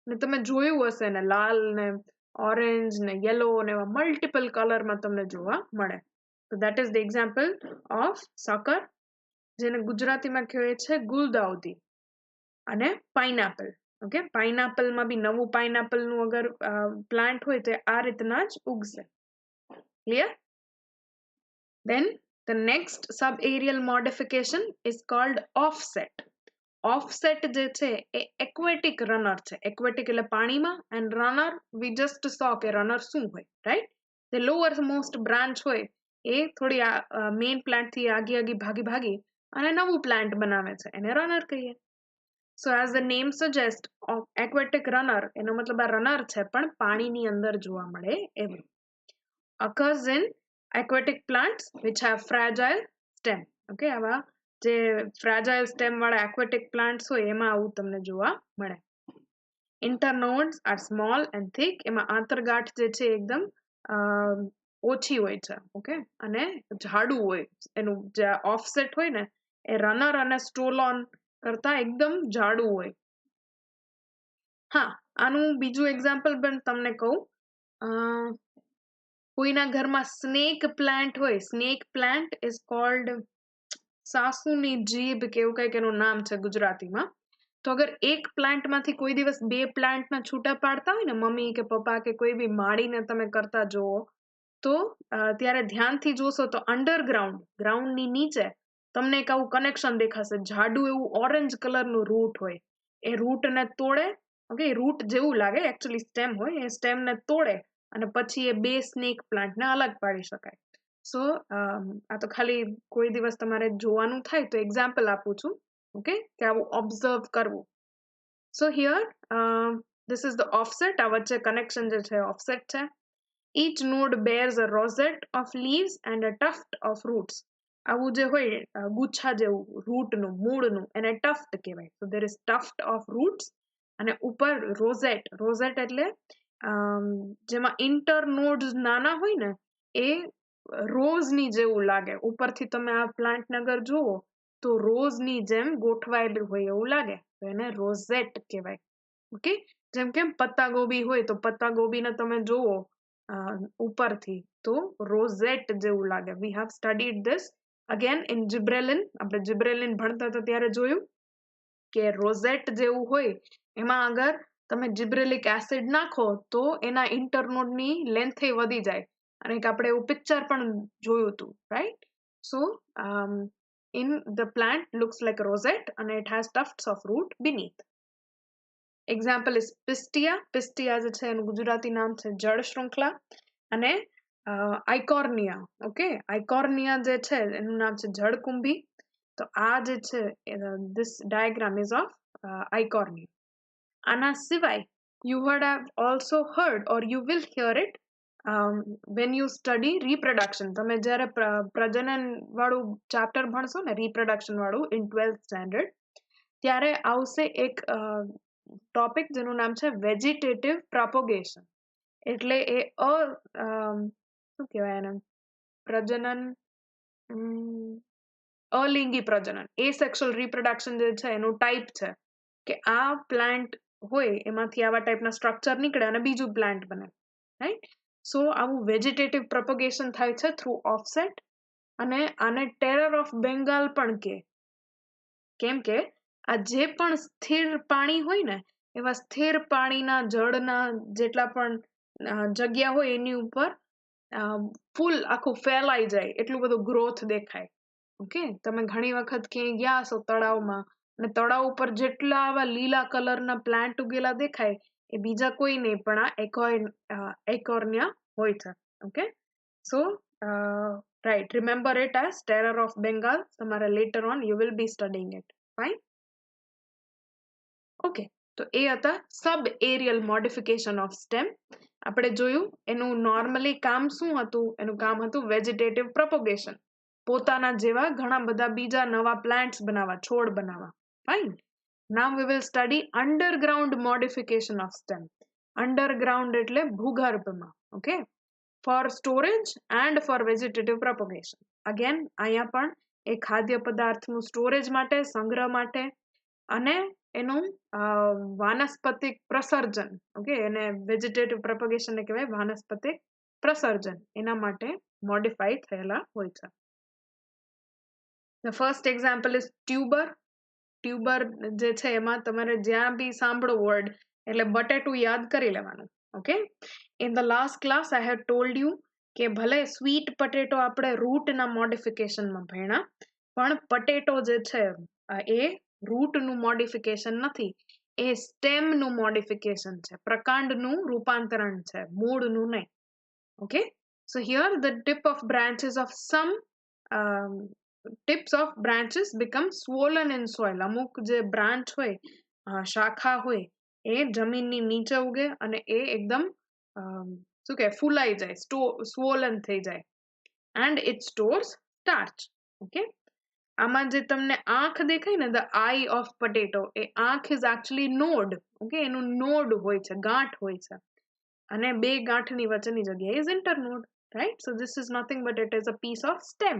ને તમે જોયું હશે ને લાલ ને ઓરેન્જ ને યલો ને એવા મલ્ટિપલ કલરમાં તમને જોવા મળે. તો that is the example of sucker, જેને ગુજરાતીમાં કહેવાય છે ગુલદાઉદી અને પાઇનાપલ, ઓકે. પાઇનાપલમાં બી નવું પાઇનાપલનું અગર પ્લાન્ટ હોય તો આ રીતના જ ઉગશે, clear. Then the next subaerial modification is called offset. Offset જે છે એ એક્વેટિક રનર છે. એક્વેટિક એટલે પાણીમાં, and runner we just saw કે રનર શું હોય, રાઈટ? તે લોઅર મોસ્ટ બ્રાન્ચ હોય એ થોડી મેઇન પ્લાન્ટ થી આગી ભાગી અને નવું પ્લાન્ટ બનાવે છે, એને રનર કહીએ. સો as the name suggest, aquatic runner એનો મતલબ આ રનર છે પણ પાણીની અંદર જોવા મળે એવું. occurs in aquatic plants which have fragile stem. Okay, આવા જે fragile stem વાળા aquatic plants હોય એમાં આવું તમને જોવા મળે. Internodes are small and thick. એમાં આંતરગાંઠ જે છે એકદમ ઓછી હોય છે. ઓકે, અને જાડું હોય. એનું જે ઓફસેટ હોય ને એ રનર અને સ્ટોલોન કરતા એકદમ જાડું હોય. હા, આનું બીજું એક્ઝામ્પલ પણ તમને કહું. કોઈના ઘરમાં સ્નેક પ્લાન્ટ હોય, સ્નેક પ્લાન્ટ ઇઝ કોલ્ડ સાસુની જીભ કે એવું કંઈક એનું નામ છે ગુજરાતીમાં. તો અગર એક પ્લાન્ટમાંથી કોઈ દિવસ બે પ્લાન્ટના છૂટા પાડતા હોય ને મમ્મી કે પપ્પા કે કોઈ બી માળીને તમે કરતા જોવો, તો ત્યારે ધ્યાનથી જોશો તો અંડરગ્રાઉન્ડ, ગ્રાઉન્ડની નીચે તમને એક આવું કનેક્શન દેખાશે. જાડું એવું ઓરેન્જ કલરનું રૂટ હોય. એ રૂટને તોડે, ઓકે, રૂટ જેવું લાગે, એકચ્યુઅલી સ્ટેમ હોય, એ સ્ટેમને તોડે અને પછી એ બે સ્નેક પ્લાન્ટને અલગ પાડી શકાય. સો આ તો ખાલી કોઈ દિવસ તમારે જોવાનું થાય તો એક્ઝામ્પલ આપું છું, ઓકે, કે આવું ઓબ્ઝર્વ કરવું. સો here this is the offset. આ વચ્ચે કનેક્શન જે છે ઓફસેટ છે. Each node bears a rosette of leaves and a tuft of roots. આવું જે હોય ગુચ્છા જેવું રૂટનું, મૂળનું, એને ટફ્ટ કહેવાય. So there is tuft of roots અને ઉપર રોઝેટ. રોઝેટ એટલે જેમાં ઇન્ટરનોડ્સ નાના હોય ને એ રોઝની જેવું લાગે. ઉપરથી તમે આ પ્લાન્ટને અગર જુઓ તો રોઝની જેમ ગોઠવાયેલું હોય એવું લાગે, તો એને રોઝેટ કહેવાય. ઓકે, જેમ કે પત્તા ગોબી હોય તો પત્તા ગોબીને તમે જુઓ ઉપરથી તો રોઝેટ જેવું લાગે. We have studied this again in gibberellin. આપણે જિબ્રેલિન ભણતા હતા ત્યારે જોયું કે રોઝેટ જેવું હોય એમાં અગર તમે જિબ્રેલિક એસિડ નાખો તો એના ઇન્ટરનોડની લેન્થ વધી જાય, અને એક આપણે એવું પિક્ચર પણ જોયું હતું, right? So in the plant looks like a rosette and it has tufts of root beneath. Example is Pistia. Pistia જે છે એનું ગુજરાતી નામ છે જળ શૃંખલા, અને આઇકોર્નિયા. ઓકે, આઇકોર્નિયા જે છે એનું નામ છે જળકુંભી. તો આ જે છે this diagram is of આઇકોર્નિયા. આના સિવાય you would have also heard or you will hear it when you study reproduction. તમે જ્યારે પ્રજનન વાળું ચાપ્ટર ભણશો ને, reproduction વાળું in 12th standard, ત્યારે આવશે એક ટોપિક જેનું નામ છે વેજીટેટિવ પ્રોપોગેશન. એટલે એ શું કહેવાય એને, પ્રજનન, અલિંગી પ્રજનન, એસેક્સ્યુઅલ રિપ્રોડક્શન જે છે એનું ટાઈપ છે કે આ પ્લાન્ટ હોય એમાંથી આવા ટાઈપના સ્ટ્રક્ચર નીકળે અને બીજું પ્લાન્ટ બને, રાઈટ? સો આવું વેજીટેટિવ પ્રોપોગેશન થાય છે થ્રુ ઓફસેટ, અને આને ટેરર ઓફ બેંગાલ પણ કહે. કેમ કે આ જે પણ સ્થિર પાણી હોય ને એવા સ્થિર પાણીના જળના જેટલા પણ જગ્યા હોય એની ઉપર ફૂલ આખું ફેલાઈ જાય એટલું બધું ગ્રોથ દેખાય. ઓકે, તમે ઘણી વખત ક્યાંય ગયા હશો તળાવમાં અને તળાવ ઉપર જેટલા આવા લીલા કલરના પ્લાન્ટ ઉગેલા દેખાય એ બીજા કોઈ નહીં પણ આ એકોર્નિયા હોય છે. Okay, so right, remember it as terror of Bengal. તમારે later on you will be studying it. Fine. Okay, તો એ હતા સબ એરિયલ મોડિફિકેશન ઓફ સ્ટેમ. આપણે જોયું એનું નોર્મલી કામ શું હતું. એનું કામ હતું વેજીટેટિવ પ્રોપોગેશન, પોતાના જેવા ઘણા બધા બીજા નવા પ્લાન્ટ્સ બનાવવા, છોડ બનાવવા. Fine. Now we will study underground modification of stem. Underground એટલે ભૂગર્ભમાં. Okay, for storage and for vegetative propagation. Again અહીંયા પણ એ ખાદ્ય પદાર્થનું સ્ટોરેજ માટે, સંગ્રહ માટે, અને એનું વાનસ્પતિક પ્રસર્જન, ઓકે, એને વેજીટેટિવ પ્રોપોગેશન ને કહેવાય વાનસ્પતિક પ્રસર્જન, એના માટે મોડિફાઈ થયેલા હોય છે. The first example is tuber. Tuber જે છે એમાં તમારે જ્યાં બી સાંભળો વર્ડ એટલે બટેટું યાદ કરી લેવાનું. Okay, in the last class I have told you કે ભલે સ્વીટ પટેટો આપણે રૂટના મોડિફિકેશનમાં ભણ્યા, પણ પટેટો જે છે એ રૂટનું મોડિફિકેશન નથી, એ સ્ટેમનું મોડિફિકેશન છે, પ્રકાંડનું રૂપાંતરણ છે, મૂળનું નહીં. Okay, so here the tip of branches of some um, tips of branches become swollen in soil. અમુક જે બ્રાન્ચ હોય, શાખા હોય, એ જમીનની નીચે ઉગે અને એ એકદમ શું કે ફૂલાઈ જાય, swollen થઈ જાય, and it stores starch. Okay, આમાં જે તમને આંખ દેખાય ને, the eye of potato, એ આંખ is actually node. Okay, એનું node હોય છે, ગાંઠ હોય છે, અને બે ગાંઠની વચ્ચેની જગ્યા is internode, right? So this is nothing but it is a piece of stem.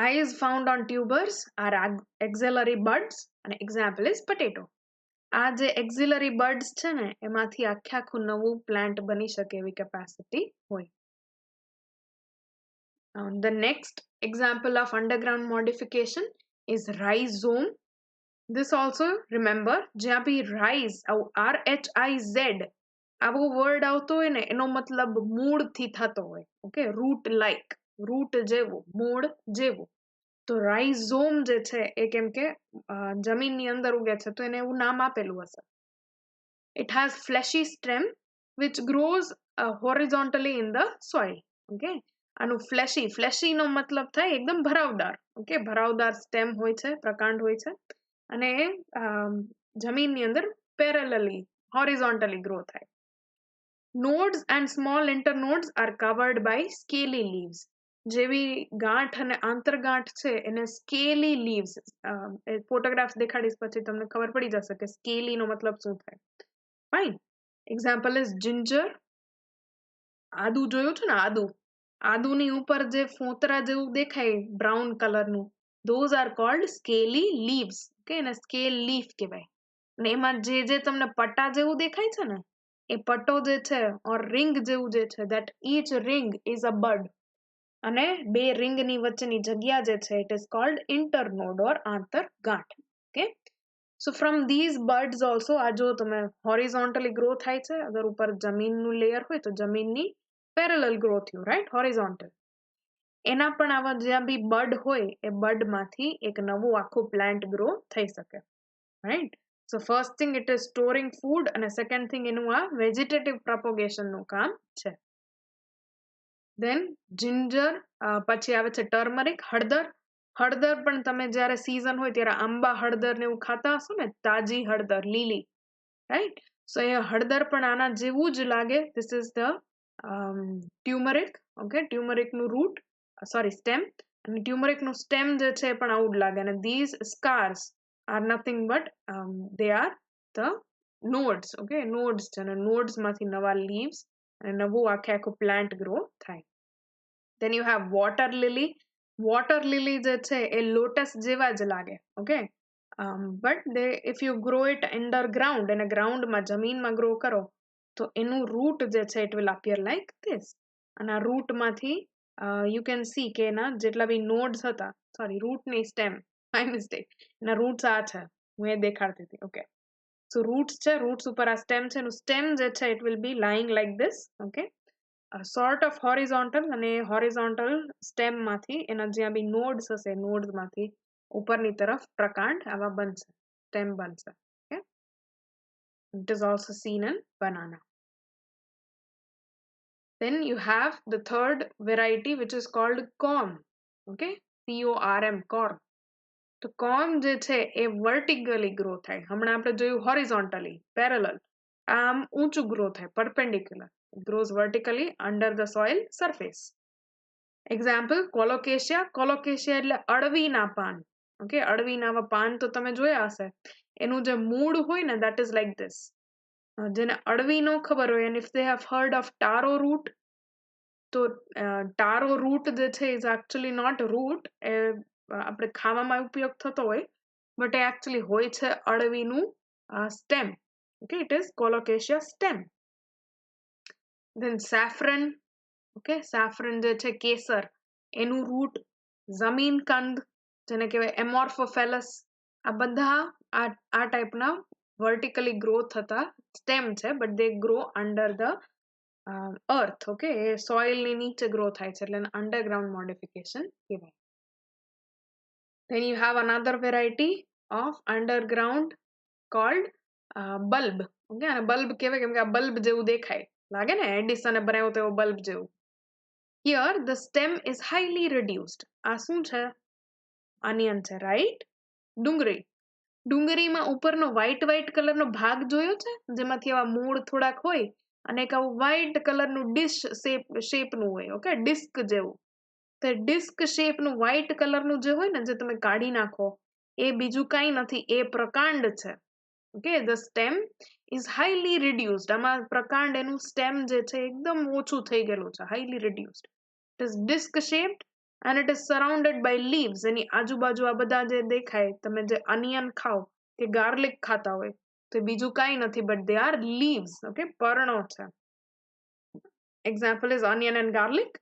Eyes found on tubers are axillary buds. An example is potato. આ જે axillary buds છે ને, એમાંથી આખે આખું નવું પ્લાન્ટ બની શકે એવી કેપેસિટી હોય. The next example of underground modification is rhizome. This also remember, જ્યાં બી rise, RHIZ આવો વર્ડ આવતો હોય ને, એનો મતલબ મૂળથી થતો હોય. ઓકે, રૂટ લાઈક, રૂટ જેવું, મૂળ જેવું. તો રાઇઝોમ જે છે એ કેમ કે જમીનની અંદર ઉગે છે, તો એને એવું નામ આપેલું હશે. It has fleshy stem which grows horizontally in the soil. Okay, આનું ફ્લેશી નો મતલબ થાય એકદમ ભરાવદાર. ઓકે, ભરાવદાર સ્ટેમ હોય છે, પ્રકાંડ હોય છે, અને એ જમીનની અંદર પેરેલલી horizontally grow થાય. Nodes and small internodes are covered by scaly leaves. જેવી ગાંઠ અને આંતરગાંઠ છે એને સ્કેલી લીવ્સ, ફોટોગ્રાફ્સ દેખાડીશ પછી તમને ખબર પડી જશે કે સ્કેલી નો મતલબ શું થાય. Fine, example is ginger. આદુ જોયું છે ને, આદુની ઉપર જે ફોતરા જેવું દેખાય બ્રાઉન કલરનું, those are called scaly leaves. કે એને સ્કેલ લીફ કહેવાય. અને એમાં જે તમને પટ્ટા જેવું દેખાય છે ને, એ પટ્ટો જે છે ઓર રિંગ જેવું જે છે, that each ring is a bud. અને બે રિંગની વચ્ચેની જગ્યા જે છે, it is called internode or આંતરગાંઠ. Okay, so from these buds also આ જો તમે horizontally grow થાય છે, અગર ઉપર જમીનનું લેયર હોય તો જમીનની parallel grow થયું, right, horizontal. એના પણ આવા જ્યાં બી બડ હોય, એ બડ માંથી એક નવું આખું પ્લાન્ટ ગ્રો થઈ શકે, right? So first thing it is storing food, અને second thing એનું આ vegetative propagation નું કામ છે. Then ginger, પછી આવે છે ટર્મરિક, હળદર પણ તમે જ્યારે સીઝન હોય ત્યારે આંબા હળદર ને એવું ખાતા હશો ને, તાજી હળદર, લીલી, રાઈટ? સો એ હળદર પણ આના જેવું જ લાગે. This is the turmeric. Okay, turmeric નું root, sorry, stem, અને turmeric નું stem જે છે પણ આવું જ લાગે. અને these scars are nothing but they are the nodes. Okay, nodes છે, અને nodes માંથી નવા leaves અને નવું આખે આખું plant grow થાય. Then you have water lily. Water lily જે છે એ lotus જેવા જ લાગે. Okay, but if you grow it underground, અને ગ્રાઉન્ડમાં જમીનમાં ગ્રો કરો તો એનું રૂટ જે છે it will appear like this. અને આ રૂટ માંથી you can see કે એના જેટલા બી nodes હતા, sorry, root ની stem, my mistake, એના roots આ છે, હું એ દેખાડતી હતી. Okay, so roots છે, roots ઉપર આ stem છે, એનું stem જે છે it will be lying like this. Okay, sort of horizontal, અને horizontal stem માંથી એના જ્યાં બી nodes હશે, nodes માંથી ઉપરની તરફ પ્રકાંડ આવા બનશે, stem બનશે. Okay, it is also seen in banana. Then you have the third variety which is called corm. Okay, CORM, corm. તો corm જે છે એ vertically grow થાય. હમણાં આપણે જોયું horizontally, parallel. આમ ઊંચું grow થાય, perpendicular. It grows vertically under the soil surface. Example, colocasia. Colocasia એટલે અળવીના પાન. Okay, અળવીના પાન તો તમે જોયા હશે. એનું જે મૂળ હોય ને, that is like this. જેને અળવી નો ખબર હોય, and if they have heard of taro root, તો taro root જે છે is actually not root. આપણે ખાવામાં ઉપયોગ થતો હોય, but એ actually હોય છે અળવીનું stem. Okay, it is colocasia stem. Then saffron. Okay, saffron જે છે કેસર, એનું રૂટ, જમીન કંદ જેને કહેવાય amorphophallus, આ બધા આ ટાઈપના vertically grow થતા stem છે, but they grow under the earth. Okay, A soil ની નીચે grow થાય છે, એટલે underground modification કહેવાય. Then you have another variety of underground called bulb. Okay, અને bulb કહેવાય કેમ કે આ bulb જેવું દેખાય લાગે ને એડિસને બનાવ્યો તેવો bulb જેવું. Here the stem is highly reduced. આ શું છે? Onion છે, right? ડુંગળીમાં ઉપરનો વ્હાઈટ કલરનો ભાગ જોયો છે જેમાંથી આવા મૂળ થોડાક હોય અને એક આવું વ્હાઈટ કલરનું ડિશ શેપનું હોય. ઓકે, ડિસ્ક જેવું. તો ડિસ્ક શેપનું વ્હાઈટ કલરનું જે હોય ને જે તમે કાઢી નાખો એ બીજું કાંઈ નથી, એ પ્રકાંડ છે. Okay, the stem is highly reduced. આમાં પ્રકાંડ એનું સ્ટેમ જે છે એકદમ ઓછું થઈ ગયેલું છે, highly reduced. It is disc shaped and it is surrounded by leaves. એની આજુબાજુ આ બધા જે દેખાય, તમે જે અનિયન ખાઓ કે ગાર્લિક ખાતા હોય તો બીજું કાંઈ નથી but they are leaves. Okay, પર્ણો છે. Example is onion and garlic.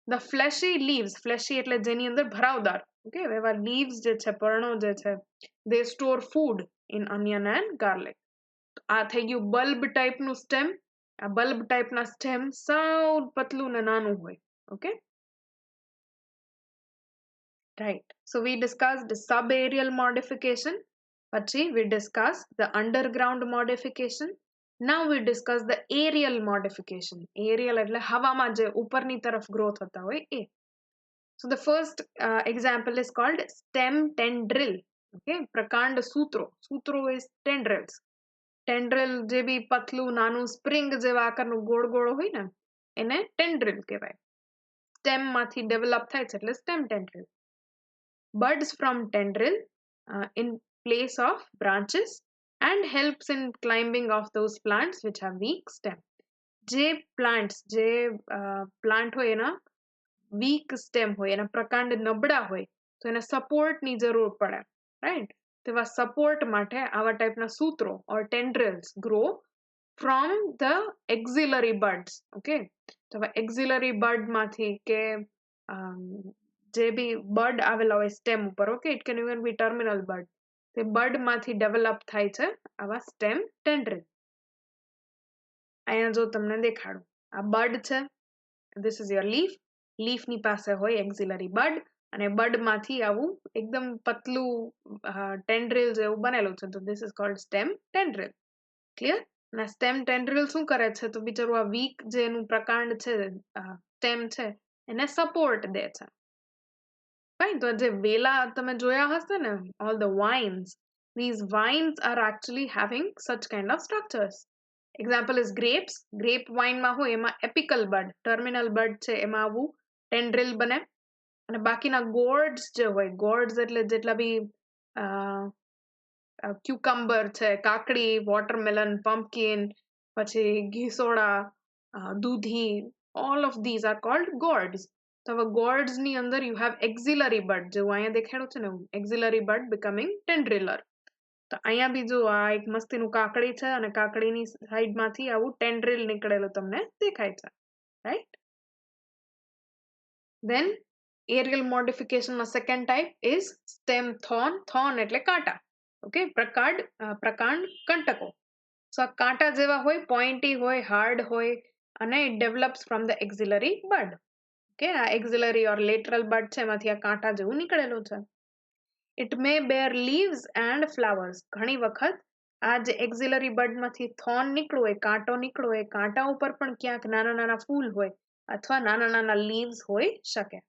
The fleshy leaves, fleshy એટલે જેની અંદર ભરાવદાર. ઓકે, એવા લીવ્સ જે છે, પર્ણો જે છે, they store food in onion and garlic. આ થઈ ગયું બલ્બ ટાઈપનું સ્ટેમ. આ બલ્બ ટાઈપના સ્ટેમ સાવ પતલું ને નાનું હોય. Okay, right. So we discussed the subaerial modification. Pachi we discussed the underground modification. Now we discuss the aerial modification. Aerial એટલે હવામાં જે ઉપરની તરફ ગ્રો થતા હોય એ. So the first example is called stem tendril. Okay, પ્રકાંડ સૂત્રો. સૂત્રો is tendrils. Tendril જે બી પતલું નાનું સ્પ્રિંગ જેવા આકારનું ગોળ ગોળ હોય ને એને tendril કહેવાય. સ્ટેમ માંથી ડેવલપ થાય છે એટલે stem tendril. Buds from tendril in place of branches and helps in climbing of those plants which have weak stem. જે plants જે plant હોય એના weak stem હોય, એના પ્રકાંડ નબળા હોય તો એને support ની જરૂર પડે, right? તેવા support માટે આવા ટાઈપના સૂત્રો or tendrils grow from the axillary buds. Okay, તો axillary bud માંથી કે જે બી બડ આવેલા હોય સ્ટેમ ઉપર. Okay, it can even be terminal bud. તે બડ માંથી ડેવલપ થાય છે આવા સ્ટેમ ટેન્ડ્રિલ. અહીંયા જો તમને દેખાડું, આ બડ છે, ધીસ ઇઝ યોર લીફ. લીફની પાસે હોય એક્ઝિલરી બડ અને બડ માંથી આવું એકદમ પતલું ટેન્ડ્રિલ જેવું બનેલું છે, તો this is called stem tendril. Clear? અને સ્ટેમ ટેન્ડ્રિલ શું કરે છે તો બિચારું આ વીક જે એનું પ્રકાંડ છે, સ્ટેમ છે, એને સપોર્ટ દે છે. Fine. તો જે વેલા તમે જોયા હશે ને, all the vines, these vines are actually having such kind of structures. Example is grapes. Grape wine માં હોય એમાં apical bud, terminal bud છે, એમાં આવું tendril બને. અને બાકીના gourds જે હોય, gourds એટલે જેટલા બી cucumber છે, કાકડી, watermelon, pumpkin, પછી ઘીસોડા, દૂધી, all of these are called gourds. તો હવે gourds ની અંદર you have axillary bud, જેવું અહીંયા દેખાડ્યું છે ને, axillary bud becoming tendriller. તો અહીંયા બી જો આ એક મસ્તીનું કાકડી છે અને કાકડીની સાઈડ માંથી આવું tendril નીકળેલું તમને દેખાય છે, right? Then aerial modification no second type is stem thorn. Thorn એટલે કાંટા. Okay, પ્રકાંડ કંટકો. So આ કાંટા જેવા હોય, pointy હોય, hard હોય અને it develops from the axillary bud. Okay, આ axillary or lateral bud છે એમાંથી આ કાંટા જેવું નીકળેલું છે. It may bear leaves and flowers. ઘણી વખત આ જે axillary bud માંથી thorn નીકળ્યું હોય, કાંટો નીકળ્યો હોય, કાંટા ઉપર પણ ક્યાંક નાના નાના ફૂલ હોય અથવા નાના નાના leaves હોઈ શકે.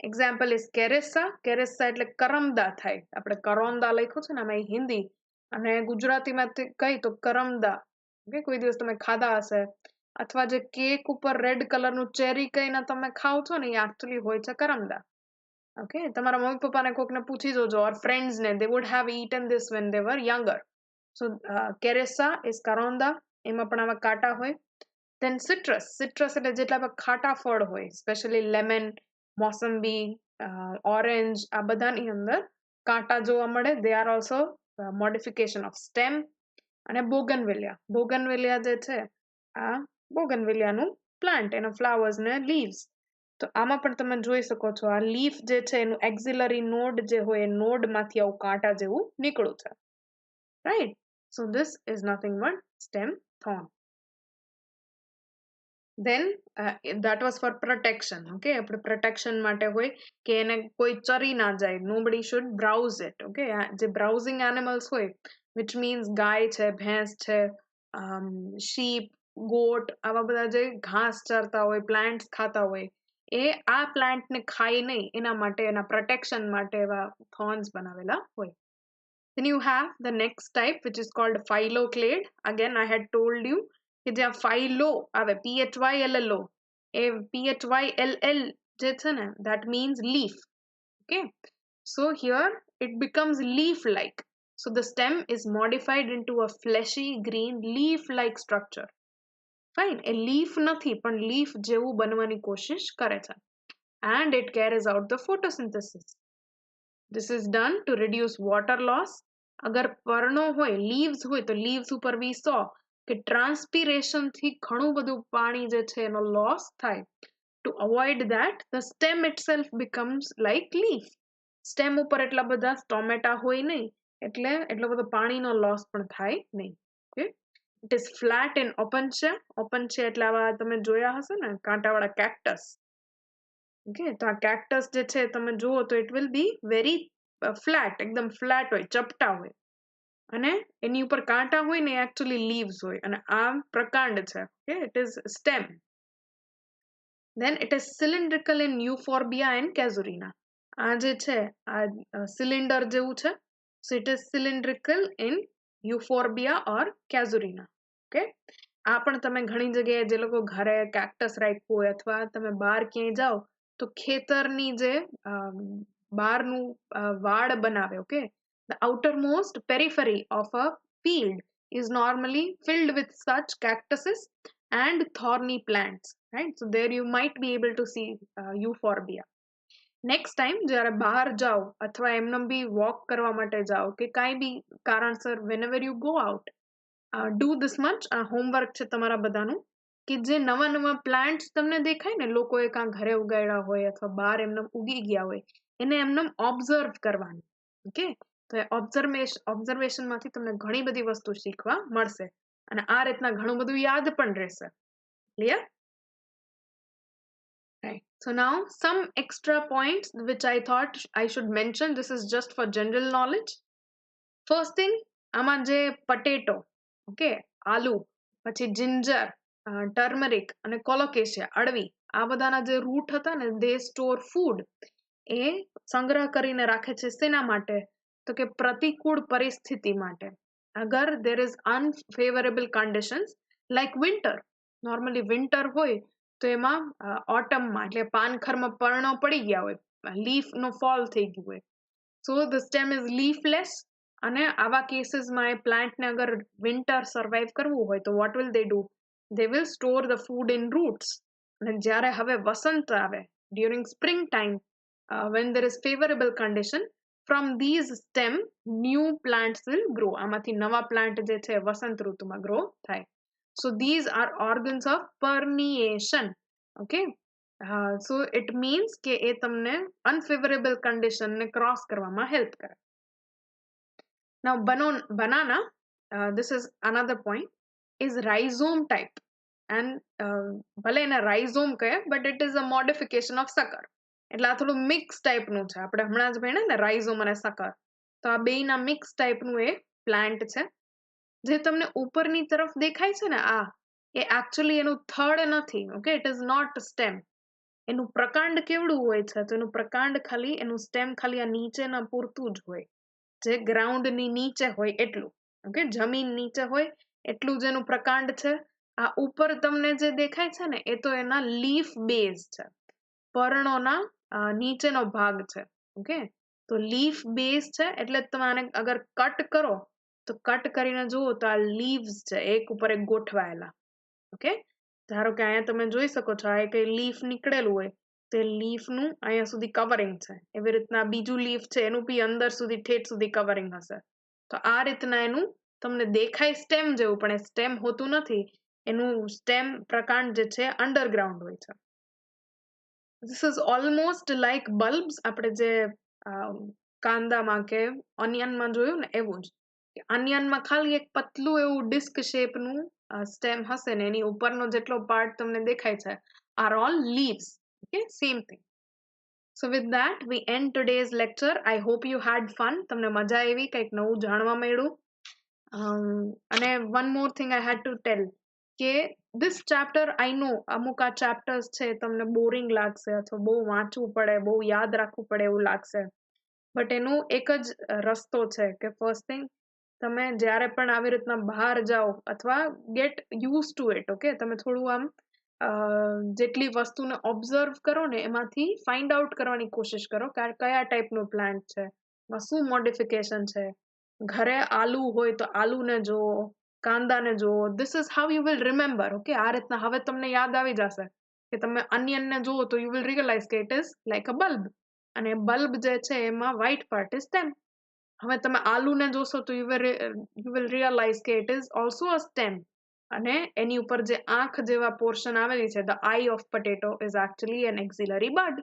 Example is કેરેસા. કેરેસા એટલે કરમદા થાય. આપણે કરોંદા લખ્યું છે ને આમાં હિન્દી અને ગુજરાતીમાં કઈ તો કરમદા. ઓકે, કોઈ દિવસ તમે ખાધા હશે. અથવા જે કેક ઉપર રેડ કલરનું ચેરી કહીને તમે ખાવ છો ને એ actually હોય છે કરમદા. ઓકે, તમારા મમ્મી પપ્પાને કોકને પૂછી જોજો or friends ને, they would have eaten this when they were younger. So કેરેસા is કરોંદા, એમાં પણ આવા કાંટા હોય. Then citrus. Citrus એટલે જેટલા ખાટા ફળ હોય, especially lemon, મોસંબી, orange, આ બધાની અંદર કાંટા જોવા મળે. They are also modification of stem. અને બોગનવેલિયા. બોગનવેલિયા જે છે આ બોગનવેલિયાનું પ્લાન્ટ, એનો ફ્લાવર્સ ને લીવ્સ. તો આમાં પણ તમે જોઈ શકો છો આ લીફ જે છે એનું એક્ઝિલરી નોડ જે હોય એ નોડ માંથી આવું કાંટા જેવું નીકળ્યું છે, right? So this is nothing but stem thorn. then that was for protection. Okay, આપણે protection માટે હોય કે એને કોઈ ચરી ના જાય, nobody should browse it. Okay, જે browsing animals હોય, which means ગાય છે, ભેંસ છે, sheep, goat, આવા બધા જે ઘાસ ચરતા હોય, plants ખાતા હોય, એ આ plant ને ખાય નહીં એના માટે, એના protection માટે એવા thorns બનાવેલા હોય. Then you have the next type, which is called phyloclade. Again, I had told you કે જ્યાં phyllo આવે, PHYLLO, એ PHYLL જે છે ને, that means leaf. Okay, so here it becomes leaf-like. So the stem is modified into a fleshy green leaf-like structure. Fine, a leaf નથી પણ leaf જેવું બનવાની કોશિશ કરે છે. And it carries out the photosynthesis. This is done to reduce water loss. અગર પર્ણો હોય, leaves હોય, તો leaves ઉપર we saw કે transpiration થી ઘણું બધું પાણી જે છે એનો loss થાય. To avoid that, the stem itself becomes like leaf. Stem ઉપર એટલા બધા stomata હોય નહીં, એટલે એટલો બધો પાણીનો loss પણ થાય નહીં. Okay? It is flat in opuntia. Opuntia એટલે આવા તમે જોયા હશે ને કાંટાવાળા cactus. Okay, તો આ cactus જે છે તમે જુઓ તો it will be very flat, એકદમ flat હોય, ચપટા હોય, અને એની ઉપર કાંટા હોય ને actually leaves હોય, અને આ પ્રકાંડ છે. Okay, it is stem. Then it is cylindrical in Euphorbia and Casuarina. આ જે છે આ cylinder જેવું છે, so it is cylindrical in Euphorbia or Casuarina. Okay, આ પણ તમે ઘણી જગ્યાએ જે લોકો ઘરે cactus રાખ્યું હોય અથવા તમે બહાર ક્યાંય જાઓ તો ખેતરની જે બહારનું વાડ બનાવે. Okay, the outermost periphery of a field is normally filled with such cactuses and thorny plants, right? So there you might be able to see Euphorbia. Next time જ્યારે બહાર જાઓ અથવા એમને બી વોક કરવા માટે જાઓ કે કાંઈ બી કારણસર, whenever you go out, do this much. આ હોમવર્ક છે તમારા બધાનું કે જે નવા નવા પ્લાન્ટ્સ તમને દેખાય ને, લોકોએ કાં ઘરે ઉગાડ્યા હોય અથવા બહાર એમને ઉગી ગયા હોય, એને એમને ઓબ્ઝર્વ કરવાની. ઓકે, તો એ ઓબ્ઝર્વેશન માંથી તમને ઘણી બધી વસ્તુ શીખવા મળશે અને આ રીતના ઘણું બધું યાદ પણ રહેશે. Clear? Right. So now some extra points which I thought I should mention. This is just for general knowledge. First thing, આમાં જે potato, okay, આલુ, પછી ginger, turmeric અને કોલોકેશિયા, અળવી, આ બધાના જે રૂટ હતા ને, they store food. એ સંગ્રહ કરીને રાખે છે શેના માટે? તો કે પ્રતિકૂળ પરિસ્થિતિ માટે. અગર there is unfavorable conditions like winter, normally winter હોય તો એમાં autumnમાં એટલે પાનખરમાં પર્ણો પડી ગયા હોય, leaf નો fall થઈ ગયું હોય, so the stem is leafless. અને આવા કેસીસમાં એ પ્લાન્ટને અગર વિન્ટર સર્વાઈવ કરવું હોય તો what will they do? They will store the food in roots. અને જ્યારે હવે વસંત આવે, during spring time, when there is favorable condition, from these stem new plants will grow. આમાંથી નવા plant જે છે વસંત ઋતુમાં grow થાય. So these are organs of permeation. Okay, so it means કે એ તમને unfavorable condition ને cross કરવામાં help કરે. Now banana, this is another point, is rhizome type, and ભલે એને rhizome કહે, but it is a modification of sucker. એટલે આ થોડું મિક્સ ટાઈપનું છે. આપણે હમણાં જ ભણ્યા ને રાઇઝોમ અને સકર, તો આ બેયના મિક્સ ટાઈપનું એ પ્લાન્ટ છે. જે તમને ઉપરની તરફ દેખાય છે ને, આ એ actually એનું થડ નથી. Okay, it is not stem. એનું પ્રકાંડ કેવડું હોય છે? તો એનું પ્રકાંડ ખાલી, એનું સ્ટેમ ખાલી આ નીચેના પૂરતું જ હોય, જે ગ્રાઉન્ડની નીચે હોય એટલું. ઓકે, જમીન નીચે હોય એટલું જ એનું પ્રકાંડ છે. આ ઉપર તમને જે દેખાય છે ને, એ તો એના લીફ બેઝ છે, પર્ણોના નીચેનો ભાગ છે. ઓકે, તો લીફ બેઝ છે, એટલે તમે આને અગર કટ કરો તો કટ કરીને જુઓ તો આ લીવ્સ છે એક ઉપર એક ગોઠવાયેલા. ઓકે, ધારો કે અહીંયા તમે જોઈ શકો છો, આ કઈ લીફ નીકળેલું હોય તો એ લીફનું અહીંયા સુધી કવરિંગ છે. એવી રીતના બીજું લીફ છે, એનું બી અંદર સુધી ઠેઠ સુધી કવરિંગ હશે. તો આ રીતના એનું તમને દેખાય સ્ટેમ જેવું, પણ એ સ્ટેમ હોતું નથી. એનું સ્ટેમ પ્રકાંડ જે છે અંડરગ્રાઉન્ડ હોય છે. This is almost like bulbs. આપણે જે કાંદામાં કે ઓનિયનમાં જોયું ને એવું જ. ઓનિયનમાં ખાલી એક પતલું એવું ડિસ્ક શેપનું સ્ટેમ હશે ને એની ઉપરનો જેટલો પાર્ટ તમને દેખાય છે are all leaves. Okay, same thing. So with that, we end today's lecture. I hope you had fun. તમને મજા આવી, કંઈક નવું જાણવા મળ્યું. અને one more thing I had to tell કે this chapter I know અમુક આ chapters છે તમને બોરિંગ લાગશે અથવા બહુ વાંચવું પડે, બહુ યાદ રાખવું પડે એવું લાગશે. બટ એનું એક જ રસ્તો છે કે ફર્સ્ટ થિંગ તમે જ્યારે પણ આવી રીતના બહાર જાઓ અથવા get use to it. Okay, તમે થોડું આમ જેટલી વસ્તુને ઓબ્ઝર્વ કરો ને એમાંથી ફાઇન્ડ આઉટ કરવાની કોશિશ કરો કે કયા ટાઈપનું પ્લાન્ટ છે, શું મોડિફિકેશન છે. ઘરે આલુ હોય તો આલુને જુઓ, કાંદાને જુઓ. This is how you will remember. Okay, આ રીતના હવે તમને યાદ આવી જશે કે તમે અનિયનને જુઓ તો યુ વિલ રિયલાઇઝ કે it is like a bulb, અને બલ્બ જે છે એમાં વ્હાઇટ પાર્ટ ઇઝ સ્ટેમ. હવે તમે આલુને જોશો તો યુ વિલ રિયલાઇઝ કે it is also a stem, અને એની ઉપર જે આંખ જેવા પોર્શન આવેલી છે, the eye of potato is actually an axillary bud,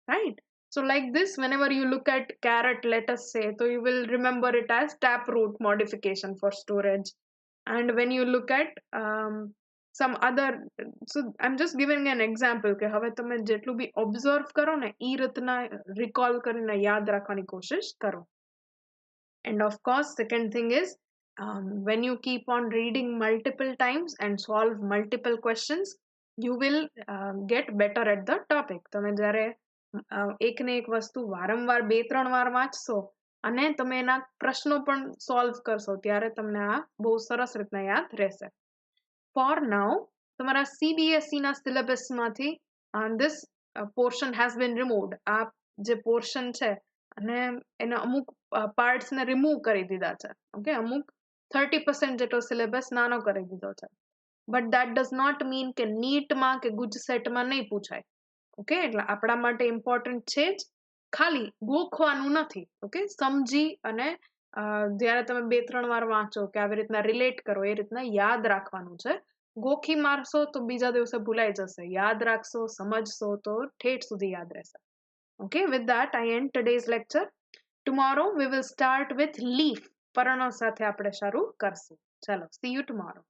right? So like this, whenever you look at carrot, let us say, so you will remember it as taproot modification for storage. And when you look at some other, so I'm just giving an example કે હવે તમે જેટલું બી observe કરો ને એ રીતના recall કરીને યાદ રાખવાની કોશિશ કરો. And of course, second thing is when you keep on reading multiple times and solve multiple questions, you will get better at the topic. તમે જ્યારે એક ને એક વસ્તુ વારંવાર 2-3 વાર વાંચશો અને તમે એના પ્રશ્નો પણ સોલ્વ કરશો ત્યારે તમને આ બહુ સરસ રીતના યાદ રહેશે. ફોર નાઉ તમારા CBSE ના સિલેબસમાંથી this portion has been removed. આ જે પોર્શન છે અને એના અમુક પાર્ટ્સને રિમૂવ કરી દીધા છે. ઓકે, અમુક 30% જેટલો સિલેબસ નાનો કરી દીધો છે. But that does not mean કે નીટમાં કે ગુજસેટમાં નહીં પૂછાય. ઓકે, એટલે આપણા માટે ઇમ્પોર્ટન્ટ છે જ, ખાલી ગોખવાનું નથી. ઓકે, સમજી અને જ્યારે તમે 2-3 વાર વાંચો કે આવી રીતના રિલેટ કરો એ રીતના યાદ રાખવાનું છે. ગોખી મારશો તો બીજા દિવસે ભૂલાઈ જશે, યાદ રાખશો, સમજશો તો ઠેઠ સુધી યાદ રહેશે. Okay, with that I end today's lecture. Tomorrow we will start with leaf. પર્ણો સાથે આપણે શરૂ કરશું. ચલો, see you tomorrow.